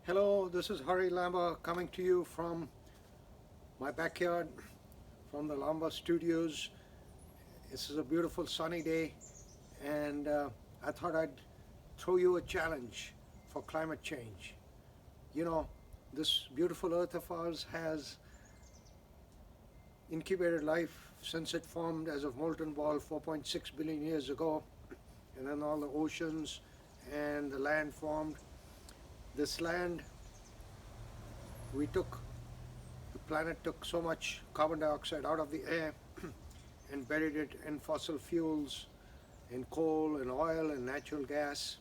Hello, this is Hari Lamba coming to you from my backyard, from the Lamba Studios. This is a beautiful sunny day, and I thought I'd throw you a challenge for climate change. You know, this beautiful earth of ours has incubated life since it formed as a molten ball 4.6 billion years ago, and then all the oceans and the land formed. This land, we took the planet took so much carbon dioxide out of the air and buried it in fossil fuels, in coal and oil and natural gas.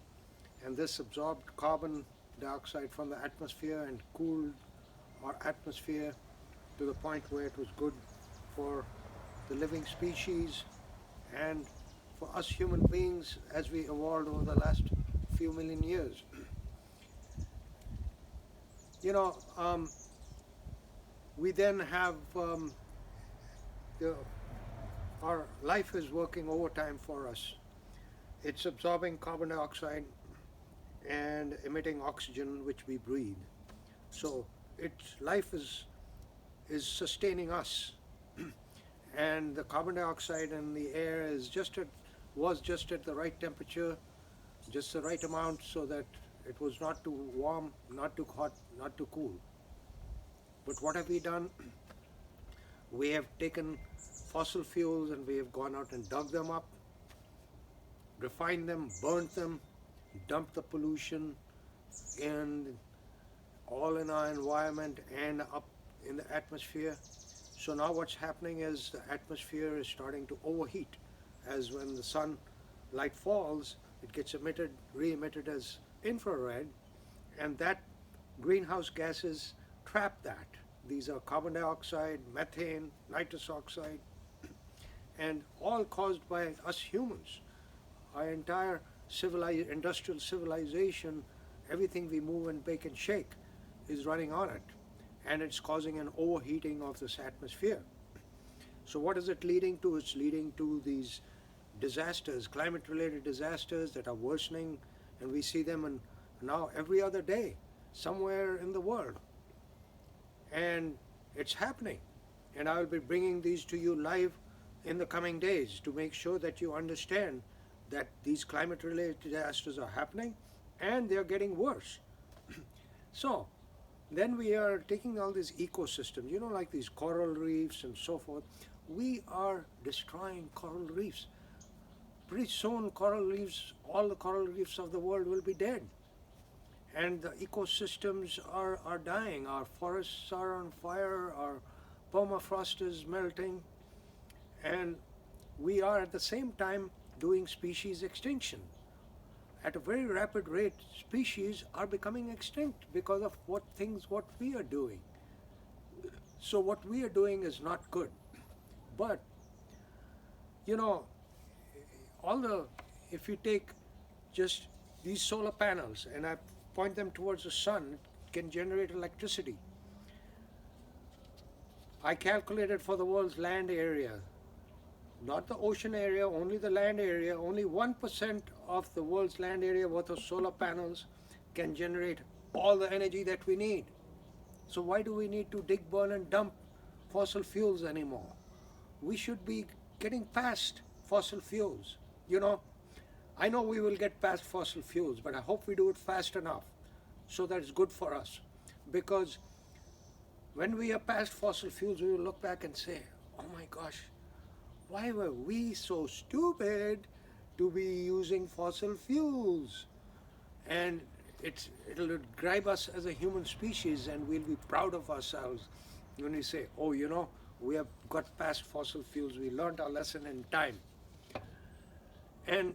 And this absorbed carbon dioxide from the atmosphere and cooled our atmosphere to the point where it was good for the living species and for us human beings as we evolved over the last few million years. You know, we then have the, our life is working overtime for us. It's absorbing carbon dioxide and emitting oxygen, which we breathe. So its life is sustaining us, and the carbon dioxide in the air was just at the right temperature, just the right amount, so that it was not too warm, not too hot, not too cool. But what have we done? We have taken fossil fuels and we have gone out and dug them up, refined them, burnt them, dumped the pollution in all in our environment and up in the atmosphere. So now what's happening is the atmosphere is starting to overheat, as when the sunlight falls, it gets emitted, re-emitted as infrared, and that greenhouse gases trap that. These are carbon dioxide, methane, nitrous oxide, and all caused by us humans. Our entire industrial civilization, everything we move and bake and shake is running on it, and it's causing an overheating of this atmosphere. So what is it leading to? It's leading to these disasters, climate-related disasters that are worsening, and we see them now every other day somewhere in the world. And it's happening. And I will be bringing these to you live in the coming days to make sure that you understand that these climate-related disasters are happening and they're getting worse. So then we are taking all these ecosystems, like these coral reefs and so forth. We are destroying coral reefs. Pretty soon all the coral reefs of the world will be dead. And the ecosystems are dying. Our forests are on fire, our permafrost is melting, and we are at the same time doing species extinction. At a very rapid rate, species are becoming extinct because of what we are doing. So what we are doing is not good. But, you know, if you take just these solar panels and I point them towards the sun, it can generate electricity. I calculated for the world's land area, not the ocean area, only the land area. Only 1% of the world's land area worth of solar panels can generate all the energy that we need. So why do we need to dig, burn and dump fossil fuels anymore? We should be getting past fossil fuels. I know we will get past fossil fuels, but I hope we do it fast enough so that it's good for us. Because when we are past fossil fuels, we will look back and say, oh my gosh, why were we so stupid to be using fossil fuels? And it'll drive us as a human species, and we'll be proud of ourselves when we say, oh, we have got past fossil fuels, we learned our lesson in time. And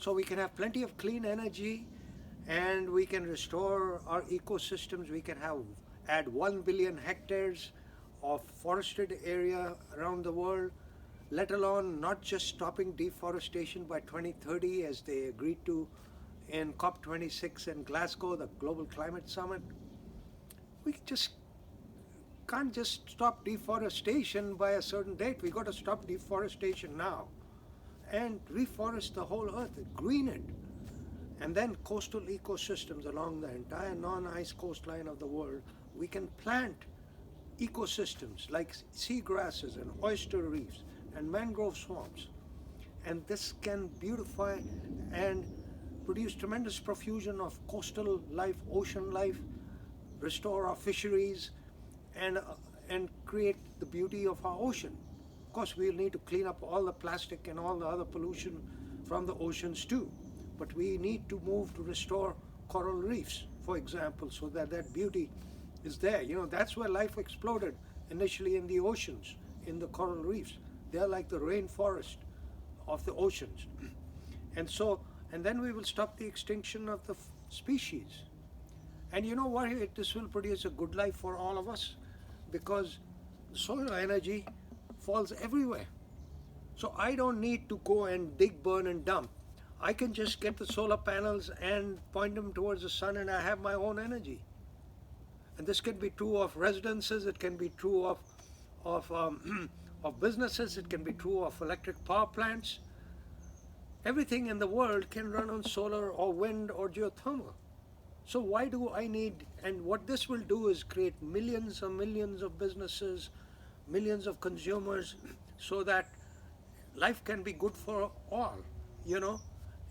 so we can have plenty of clean energy, and we can restore our ecosystems. We can add 1 billion hectares of forested area around the world, let alone not just stopping deforestation by 2030 as they agreed to in COP26 in Glasgow, the Global Climate Summit. We can't just stop deforestation by a certain date. We got to stop deforestation now and reforest the whole earth, green it. And then coastal ecosystems along the entire non-ice coastline of the world, we can plant ecosystems like seagrasses and oyster reefs and mangrove swamps. And this can beautify and produce tremendous profusion of coastal life, ocean life, restore our fisheries, and create the beauty of our ocean. Of course, we'll need to clean up all the plastic and all the other pollution from the oceans too. But we need to move to restore coral reefs, for example, so that that beauty is there. You know, that's where life exploded initially, in the oceans, in the coral reefs. They're like the rainforest of the oceans. And so, and then we will stop the extinction of the species. And you know what? This will produce a good life for all of us, because solar energy falls everywhere. So I don't need to go and dig, burn, and dump. I can just get the solar panels and point them towards the sun, and I have my own energy. And this can be true of residences. It can be true of of businesses. It can be true of electric power plants. Everything in the world can run on solar or wind or geothermal. So why do I need, and what this will do is create millions and millions of businesses, millions of consumers, so that life can be good for all, you know,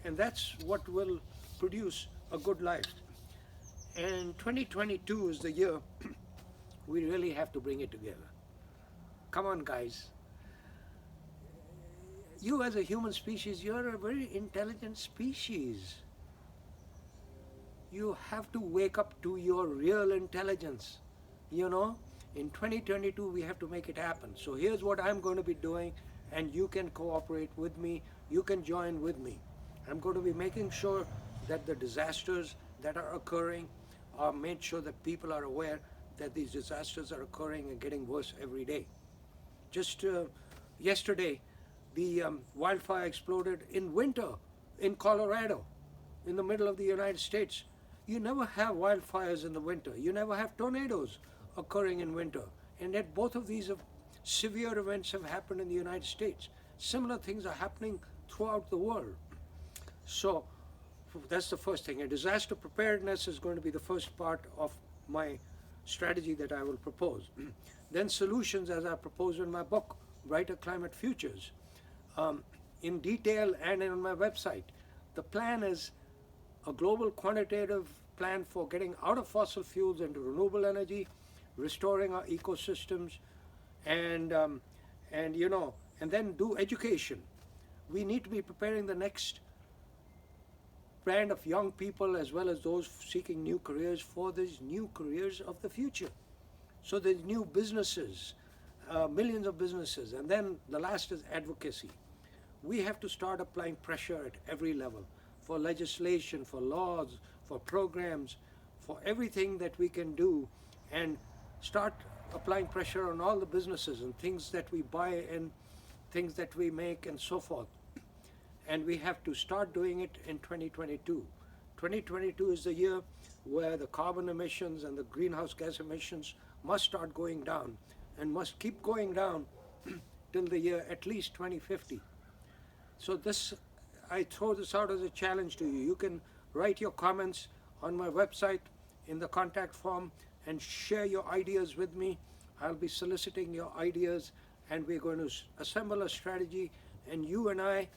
and that's what will produce a good life. And 2022 is the year we really have to bring it together. Come on, guys. You as a human species, you're a very intelligent species. You have to wake up to your real intelligence. You know, in 2022, we have to make it happen. So here's what I'm going to be doing, and you can cooperate with me. You can join with me. I'm going to be making sure that the disasters that are occurring are made sure that people are aware that these disasters are occurring and getting worse every day. Just yesterday, the wildfire exploded in winter in Colorado, in the middle of the United States. You never have wildfires in the winter. You never have tornadoes occurring in winter. And yet both of these severe events have happened in the United States. Similar things are happening throughout the world. So that's the first thing. And disaster preparedness is going to be the first part of my strategy that I will propose. Then solutions, as I propose in my book, Brighter Climate Futures, in detail and on my website. The plan is a global quantitative plan for getting out of fossil fuels into renewable energy, restoring our ecosystems, and you know, and then do education. We need to be preparing the next brand of young people, as well as those seeking new careers, for these new careers of the future. So there's new businesses, millions of businesses. And then the last is advocacy. We have to start applying pressure at every level, for legislation, for laws, for programs, for everything that we can do, and start applying pressure on all the businesses and things that we buy and things that we make and so forth. And we have to start doing it in 2022. 2022 is the year where the carbon emissions and the greenhouse gas emissions must start going down, and must keep going down till the year at least 2050. So this, I throw this out as a challenge to you. You can write your comments on my website in the contact form and share your ideas with me. I'll be soliciting your ideas, and we're going to assemble a strategy, and you and I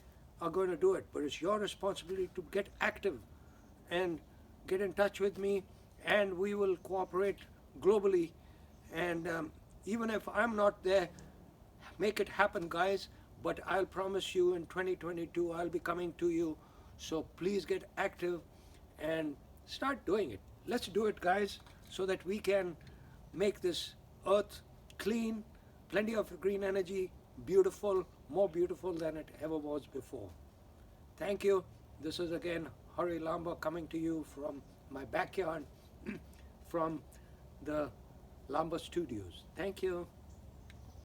are going to do it. But it's your responsibility to get active and get in touch with me, and we will cooperate globally. And even if I'm not there, make it happen, guys. But I'll promise you, in 2022, I'll be coming to you. So please get active and start doing it. Let's do it, guys, so that we can make this earth clean, plenty of green energy, beautiful, more beautiful than it ever was before. Thank you. This is again Hari Lamba coming to you from my backyard, from the Lamba Studios. Thank you.